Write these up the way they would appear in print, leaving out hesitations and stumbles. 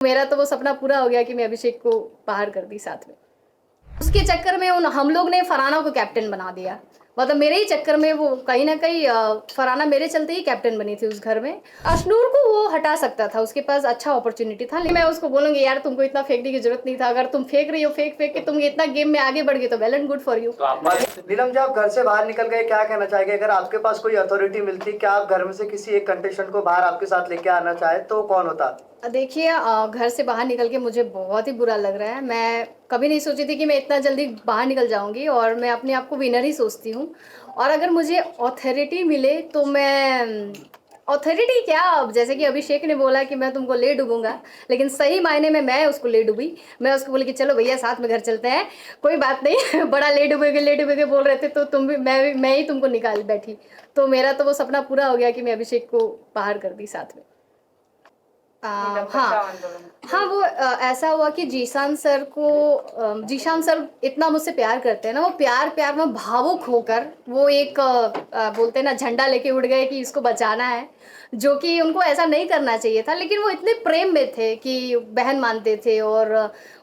मेरा तो वो सपना पूरा हो गया कि मैं अभिषेक को बाहर कर दी साथ में। उसके चक्कर में हम लोग ने फरहाना को कैप्टन बना दिया। मतलब मेरे ही चक्कर में वो कहीं न कहीं फरहाना मेरे चलते ही कैप्टन बनी थी उस घर में। अशनूर को वो हटा सकता था, उसके पास अच्छा अपॉर्च्युनिटी था। लेकिन मैं उसको बोलूँगी यार तुमको इतना फेंकने की ज़रूरत नहीं था। अगर तुम फेंक रही हो फेंक के तुम इतना गेम में आगे बढ़ गए तो well and good for you. तो आप नीलम, जब आप घर से बाहर निकल गए, क्या कहना चाहेंगे? अगर आपके पास कोई अथॉरिटी मिलती, क्या आप घर में से किसी एक कंटेस्टेंट को बाहर आपके साथ लेके आना चाहे तो कौन होता? देखिए घर से बाहर निकल के मुझे बहुत ही बुरा लग रहा है। मैं कभी नहीं सोची थी कि मैं इतना जल्दी बाहर निकल जाऊँगी और मैं अपने आप को विनर ही सोचती हूँ। और अगर मुझे अथॉरिटी मिले तो मैं अथॉरिटी क्या, अब जैसे कि अभिषेक ने बोला कि मैं तुमको ले डूबूँगा, लेकिन सही मायने में मैं उसको ले डूबी। मैं उसको बोली कि चलो भैया साथ में घर चलते हैं, कोई बात नहीं बड़ा ले डूबोगे बोल रहे थे तो तुम भी मैं ही तुमको निकाल बैठी। तो मेरा तो वो सपना पूरा हो गया कि मैं अभिषेक को बाहर कर दी साथ में। हाँ, हाँ, वो ऐसा हुआ कि जीशान सर इतना मुझसे प्यार करते हैं ना, वो प्यार में भावुक होकर वो एक बोलते हैं ना झंडा लेके उड़ गए कि इसको बचाना है, जो कि उनको ऐसा नहीं करना चाहिए था। लेकिन वो इतने प्रेम में थे कि बहन मानते थे और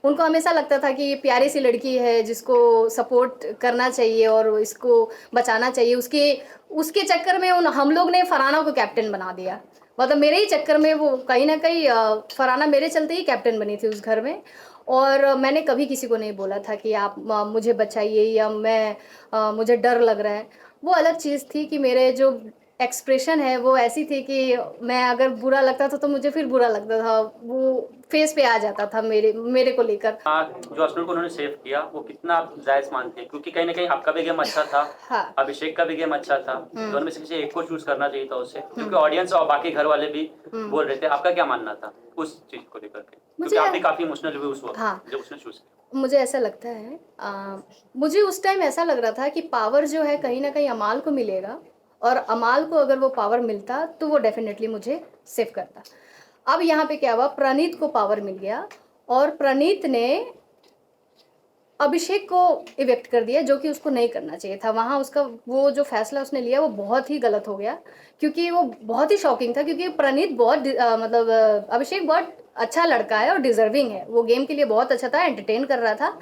उनको हमेशा लगता था कि ये प्यारी सी लड़की है जिसको सपोर्ट करना चाहिए और इसको बचाना चाहिए। उसके उसके चक्कर में हम लोग ने फरहाना को कैप्टन बना दिया। मतलब मेरे ही चक्कर में वो कहीं न कहीं फरहाना मेरे चलते ही कैप्टन बनी थी उस घर में। और मैंने कभी किसी को नहीं बोला था कि आप मुझे बचाइए या मुझे डर लग रहा है। वो अलग चीज़ थी कि मेरे जो एक्सप्रेशन है वो ऐसी थी कि मैं अगर बुरा लगता था तो मुझे फिर बुरा लगता था। वो फेस पे आ जाता था मेरे को लेकर। जो अश्नुर को उन्होंने सेव किया वो कितना आप जायज़ मानते हैं? क्योंकि कहीं न कहीं आपका भी गेम अच्छा था, हाँ। अभिषेक का भी गेम अच्छा था। दोनों में से किसी एक को चूज़ करना चाहिए था उसे, क्योंकि ऑडियंस और बाकी घर वाले भी बोल रहे थे। आपका क्या मानना था उस चीज़ को लेकर के? क्योंकि आप भी काफ़ी इमोशनल हुए उस वक़्त हाँ। जब उसने चूज़ किया। मुझे ऐसा लगता है मुझे उस टाइम ऐसा लग रहा था कि पावर जो है कहीं न कहीं अमाल को मिलेगा और अमाल को अगर वो पावर मिलता तो वो डेफ़िनेटली मुझे सेव करता। अब यहाँ पे क्या हुआ, प्रणीत को पावर मिल गया और प्रणीत ने अभिषेक को इवेक्ट कर दिया, जो कि उसको नहीं करना चाहिए था। वहाँ उसका वो जो फ़ैसला उसने लिया वो बहुत ही गलत हो गया, क्योंकि वो बहुत ही शॉकिंग था, क्योंकि प्रणीत मतलब अभिषेक बहुत अच्छा लड़का है और डिज़र्विंग है। वो गेम के लिए बहुत अच्छा था, एंटरटेन कर रहा था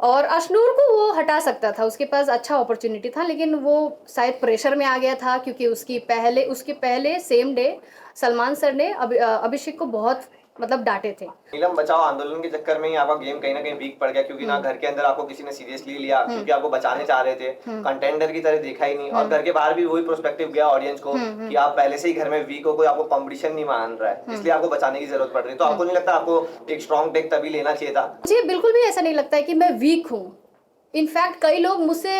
और अशनूर को वो हटा सकता था, उसके पास अच्छा अपॉर्च्युनिटी था, लेकिन वो शायद प्रेशर में आ गया था क्योंकि उसके पहले सेम डे सलमान सर ने अभिषेक को बहुत मतलब डाँटे थे। नीलम, बचाओ आंदोलन के चक्कर में ही आपका गेम कहीं न कहीं वीक पड़ गया, क्योंकि ना घर के अंदर आपको किसी ने सीरियसली लिया, क्योंकि आपको बचाने चाह रहे थे, कंटेंडर की तरह देखा ही नहीं, और घर के बाहर भी वही पर्सपेक्टिव गया ऑडियंस को कि आप पहले से ही घर में वीक हो, कोई आपको कंपटीशन नहीं मान रहा है, इसलिए आपको बचाने की जरूरत पड़ रही है। तो आपको नहीं लगता आपको एक स्ट्रॉन्ग टेक तभी लेना चाहिए था? मुझे बिल्कुल भी ऐसा नहीं लगता है कि मैं वीक हूँ। इनफैक्ट कई लोग मुझसे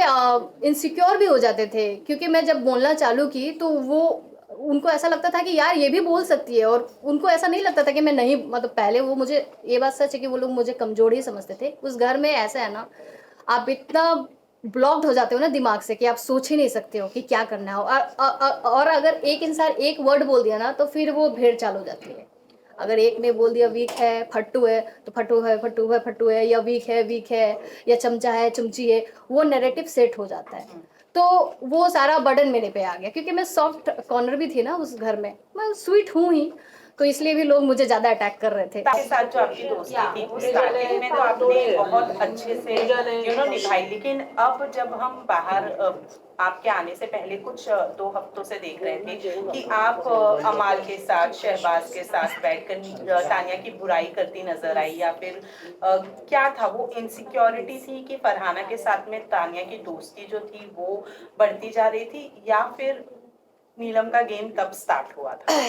इनसिक्योर भी हो जाते थे, क्योंकि मैं जब बोलना चालू की तो उनको ऐसा लगता था कि यार ये भी बोल सकती है, और उनको ऐसा नहीं लगता था कि मैं नहीं, मतलब पहले वो मुझे, ये बात सच है कि वो लोग मुझे कमज़ोर ही समझते थे। उस घर में ऐसा है ना, आप इतना ब्लॉक्ड हो जाते हो ना दिमाग से कि आप सोच ही नहीं सकते हो कि क्या करना है। और अगर एक इंसान एक वर्ड बोल दिया ना तो फिर वो भेड़ चाल हो जाती है। अगर एक ने बोल दिया वीक है, फट्टू है, तो फट्टू है, या वीक है, या चमचा है, चमची है, वो नैरेटिव सेट हो जाता है। तो वो सारा बर्डन मेरे पे आ गया, क्योंकि मैं सॉफ्ट कॉर्नर भी थी ना उस घर में, मैं स्वीट हूँ ही, तो इसलिए भी लोग मुझे ज़्यादा अटैक कर रहे थे। के साथ जो आपकी दोस्ती थी वो स्टार्टिंग में तो आपने बहुत अच्छे से निभाई, लेकिन अब जब हम बाहर आपके आने से पहले कुछ 2 हफ्तों से देख रहे थे कि आप अमाल के साथ, शहबाज के साथ बैठकर तानिया की बुराई करती नजर आई, या फिर क्या था वो इनसिक्योरिटी थी कि फरहाना के साथ में तानिया की दोस्ती जो थी वो बढ़ती जा रही थी, या फिर नीलम का गेम तब स्टार्ट हुआ था?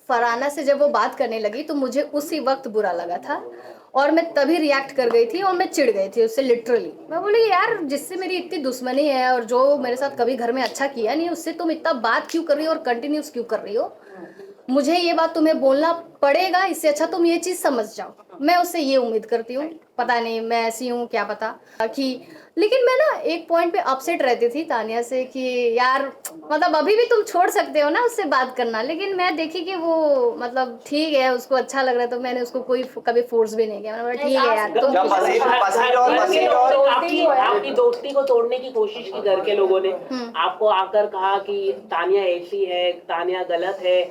फरहाना से जब वो बात करने लगी तो मुझे उसी वक्त बुरा लगा था और मैं तभी रिएक्ट कर गई थी और मैं चिढ़ गई थी उससे, लिटरली। मैं बोली यार, जिससे मेरी इतनी दुश्मनी है और जो मेरे साथ कभी घर में अच्छा किया नहीं, उससे तुम इतना बात क्यों कर रही हो और कंटिन्यूस क्यों कर रही हो? मुझे ये बात तुम्हें बोलना पड़ेगा, इससे अच्छा तुम ये चीज़ समझ जाओ। मैं उससे ये उम्मीद करती हूँ, पता नहीं मैं ऐसी हूँ क्या पता कि, लेकिन मैं ना एक पॉइंट पे अपसेट रहती थी तानिया से कि यार मतलब अभी भी तुम छोड़ सकते हो ना उससे बात करना, लेकिन मैं देखी कि वो मतलब ठीक है, उसको अच्छा लग रहा है, तो मैंने उसको कभी फोर्स भी नहीं किया। मैंने बोला ठीक है यार तुम आपकी दोस्ती को तोड़ने की कोशिश की घर के लोगों ने, आपको आकर कहा कि तानिया ऐसी है, तानिया गलत है,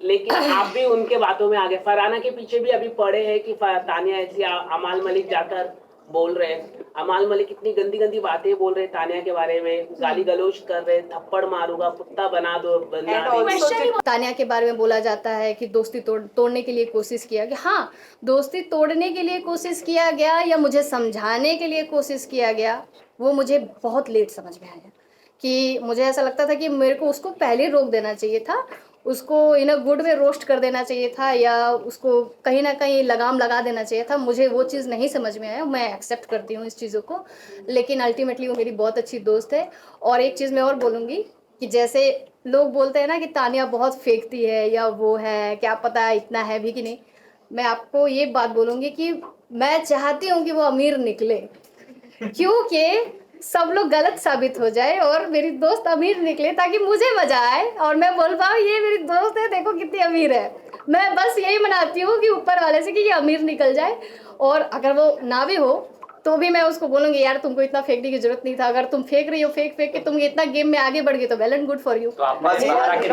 लेकिन आप भी उनके बातों में आ गए। फरहाना के पीछे भी अभी पड़े हैं कि तानिया ऐसी अमाल मलिक जाकर बोल रहे हैं, अमाल मलिक इतनी गंदी गंदी बातें बोल रहे हैं तानिया के बारे में, गाली गलौज कर रहे हैं, थप्पड़ मारूंगा, कुत्ता बना दो, बना And दो। also तानिया के बारे में बोला जाता है कि दोस्ती तोड़ने के लिए कोशिश किया गया। हाँ, दोस्ती तोड़ने के लिए कोशिश किया गया या मुझे समझाने के लिए कोशिश किया गया, वो मुझे बहुत लेट समझ में आया। कि मुझे ऐसा लगता था कि मेरे को उसको पहले रोक देना चाहिए था, उसको इन अ गुड वे रोस्ट कर देना चाहिए था, या उसको कहीं ना कहीं लगाम लगा देना चाहिए था। मुझे वो चीज़ नहीं समझ में आया। मैं एक्सेप्ट करती हूँ इस चीज़ों को, लेकिन अल्टीमेटली वो मेरी बहुत अच्छी दोस्त है। और एक चीज़ मैं और बोलूँगी कि जैसे लोग बोलते हैं ना कि तानिया बहुत फेंकती है या वो है, क्या पता इतना है भी कि नहीं, मैं आपको ये बात बोलूँगी कि मैं चाहती हूँ कि वो अमीर निकले, क्योंकि सब लोग गलत साबित हो जाए और मेरी दोस्त अमीर निकले, ताकि मुझे मजा आए और मैं बोल पाऊँ ये मेरी दोस्त है, देखो कितनी अमीर है। मैं बस यही मनाती हूँ कि ऊपर वाले से कि ये अमीर निकल जाए, और अगर वो ना भी हो तो भी मैं उसको बोलूँगी यार तुमको इतना फेंकने की जरूरत नहीं था, अगर तुम फेंक रही हो फेंक के तुम इतना गेम में आगे बढ़ गई तो well and good for you. तो आपने बस फरहाना के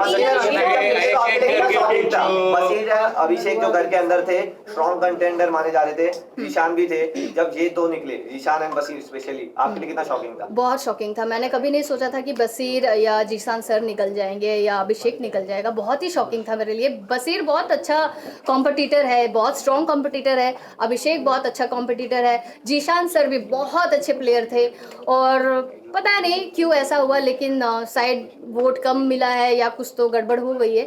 मसीर है, अभिषेक जो घर के अंदर थे स्ट्रॉन्ग कंटेंडर माने जा रहे थे, जीशान भी थे, जब ये दो निकले जीशान एंड बसीर स्पेशली, आपके लिए कितना शॉकिंग था? बहुत शॉकिंग था। मैंने कभी नहीं सोचा था कि बसीर या जीशान सर निकल जाएंगे या अभिषेक निकल जाएगा। बहुत ही शॉकिंग था मेरे लिए। बसीर बहुत अच्छा कॉम्पिटिटर है, बहुत स्ट्रॉन्ग कॉम्पिटिटर है, अभिषेक बहुत अच्छा कॉम्पिटिटर है, जीशान सर भी बहुत अच्छे प्लेयर थे। और पता नहीं क्यों ऐसा हुआ, लेकिन शायद वोट कम मिला है या कुछ तो गड़बड़ हो गई है।